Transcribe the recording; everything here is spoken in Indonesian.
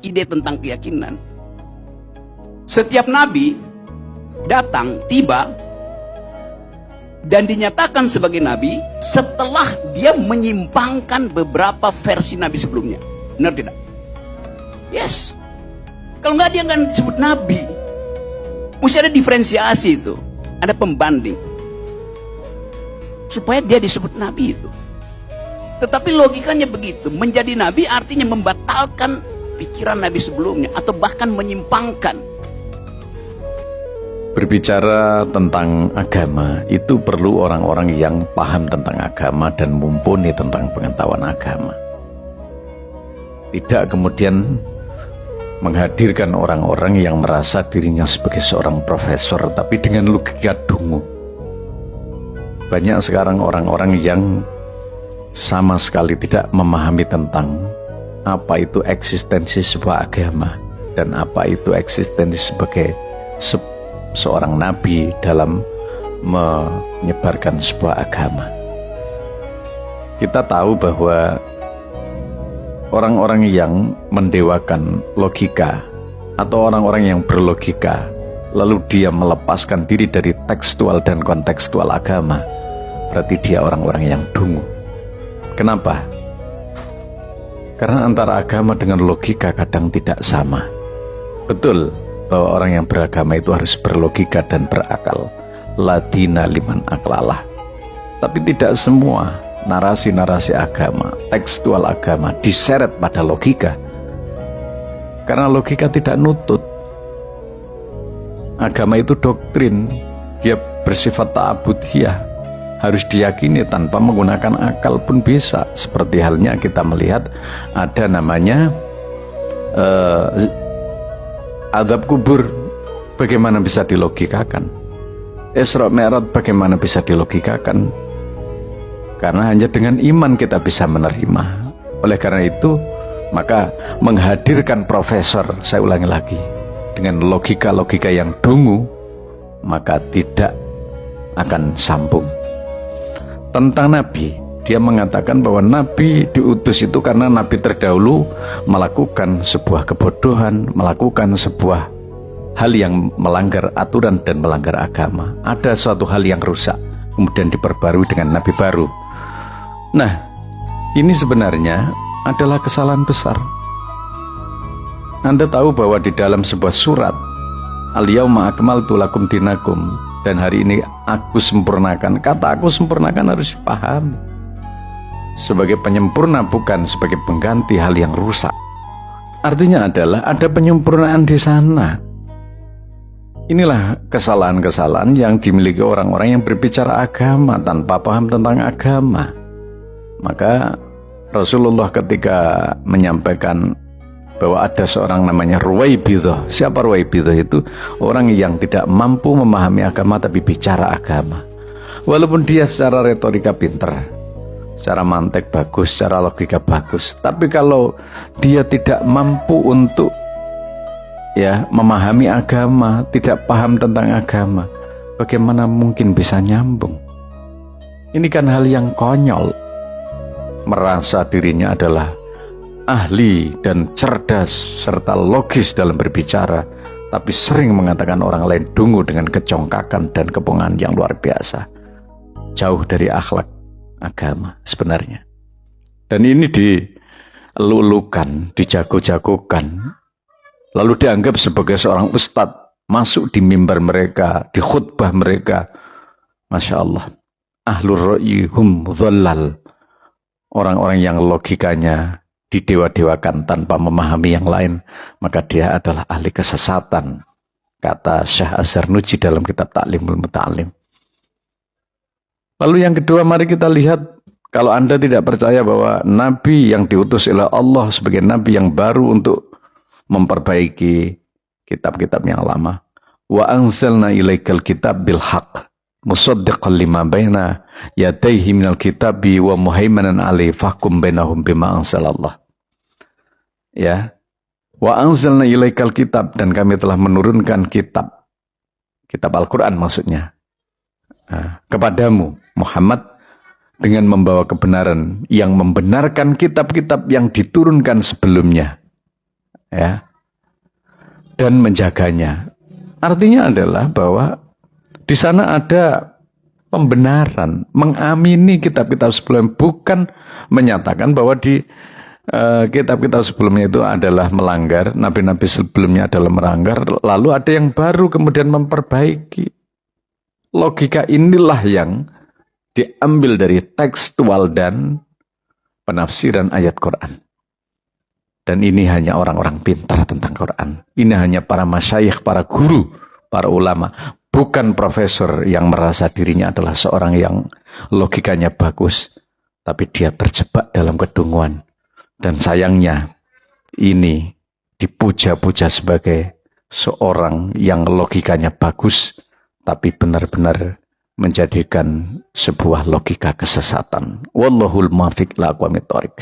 ide tentang keyakinan. Setiap nabi datang, tiba, dan dinyatakan sebagai nabi setelah dia menyimpangkan beberapa versi nabi sebelumnya. Benar tidak? Yes. Kalau nggak dia nggak disebut nabi. Mesti ada diferensiasi itu, ada pembanding supaya dia disebut nabi itu. Tetapi logikanya begitu, menjadi nabi artinya membatalkan pikiran nabi sebelumnya atau bahkan menyimpangkan. Berbicara tentang agama itu perlu orang-orang yang paham tentang agama dan mumpuni tentang pengetahuan agama. Tidak kemudian menghadirkan orang-orang yang merasa dirinya sebagai seorang profesor tapi dengan logika dungu. Banyak sekarang orang-orang yang sama sekali tidak memahami tentang apa itu eksistensi sebuah agama dan apa itu eksistensi sebagai seorang nabi dalam menyebarkan sebuah agama. Kita tahu bahwa orang-orang yang mendewakan logika atau orang-orang yang berlogika lalu dia melepaskan diri dari tekstual dan kontekstual agama, berarti dia orang-orang yang dungu. Kenapa? Karena antara agama dengan logika kadang tidak sama. Betul bahwa orang yang beragama itu harus berlogika dan berakal. Ladina liman aklalah. Tapi tidak semua narasi-narasi agama, tekstual agama diseret pada logika. Karena logika tidak nutut. Agama itu doktrin, dia bersifat ta'abudiyah, harus diyakini tanpa menggunakan akal pun bisa. Seperti halnya kita melihat ada namanya azab kubur, bagaimana bisa dilogikakan? Isra Mi'raj bagaimana bisa dilogikakan? Karena hanya dengan iman kita bisa menerima. Oleh karena itu, maka menghadirkan profesor, saya ulangi lagi, dengan logika-logika yang dungu, maka tidak akan sambung. Tentang Nabi, dia mengatakan bahwa Nabi diutus itu karena Nabi terdahulu melakukan sebuah kebodohan, melakukan sebuah hal yang melanggar aturan dan melanggar agama. Ada suatu hal yang rusak, kemudian diperbarui dengan Nabi baru. Nah, ini sebenarnya adalah kesalahan besar. Anda tahu bahwa di dalam sebuah surat, Al-Yauma akmaltu lakum dinakum, dan hari ini aku sempurnakan. Kata aku sempurnakan harus dipahami sebagai penyempurna, bukan sebagai pengganti hal yang rusak. Artinya adalah ada penyempurnaan di sana. Inilah kesalahan-kesalahan yang dimiliki orang-orang yang berbicara agama tanpa paham tentang agama. Maka Rasulullah ketika menyampaikan bahwa ada seorang namanya Ruwaibidah. Siapa Ruwaibidah itu? Orang yang tidak mampu memahami agama tapi bicara agama. Walaupun dia secara retorika pinter, secara mantek bagus, secara logika bagus, tapi kalau dia tidak mampu untuk memahami agama, tidak paham tentang agama, bagaimana mungkin bisa nyambung? Ini kan hal yang konyol. Merasa dirinya adalah ahli dan cerdas serta logis dalam berbicara, tapi sering mengatakan orang lain dungu dengan kecongkakan dan kepungan yang luar biasa, jauh dari akhlak agama sebenarnya. Dan ini dilulukan, dijago-jagokan, lalu dianggap sebagai seorang ustadz, masuk di mimbar mereka, di khutbah mereka. Masya Allah, ahlur ra'yi hum dhallal, orang-orang yang logikanya didewa-dewakan tanpa memahami yang lain, maka dia adalah ahli kesesatan, kata Syekh Az-Zarnuji dalam kitab Ta'limul Muta'allim. Lalu yang kedua, mari kita lihat, kalau Anda tidak percaya bahwa Nabi yang diutus oleh Allah sebagai Nabi yang baru untuk memperbaiki kitab-kitab yang lama, wa anzalna ilaikal kitab bil haqq musaddiqan lima baina yadayhi minal kitabi wa muhaiminan alaihi fahkum bainahum bima anzalallah. Ya, wa anzalna ilaikal kitab, dan kami telah menurunkan kitab Al-Quran maksudnya, kepadamu Muhammad dengan membawa kebenaran yang membenarkan kitab-kitab yang diturunkan sebelumnya. ya, dan menjaganya. Artinya adalah bahwa di sana ada pembenaran, mengamini kitab-kitab sebelumnya, bukan menyatakan bahwa di kitab-kitab sebelumnya itu adalah melanggar, nabi-nabi sebelumnya adalah melanggar, lalu ada yang baru kemudian memperbaiki. Logika inilah yang diambil dari tekstual dan penafsiran ayat Quran. Dan ini hanya orang-orang pintar tentang Quran. Ini hanya para masyayikh, para guru, para ulama. Bukan profesor yang merasa dirinya adalah seorang yang logikanya bagus. Tapi dia terjebak dalam kedunguan. Dan sayangnya ini dipuja-puja sebagai seorang yang logikanya bagus. Tapi benar-benar menjadikan sebuah logika kesesatan. Wallahul muwaffiq ila aqwamit thoriq.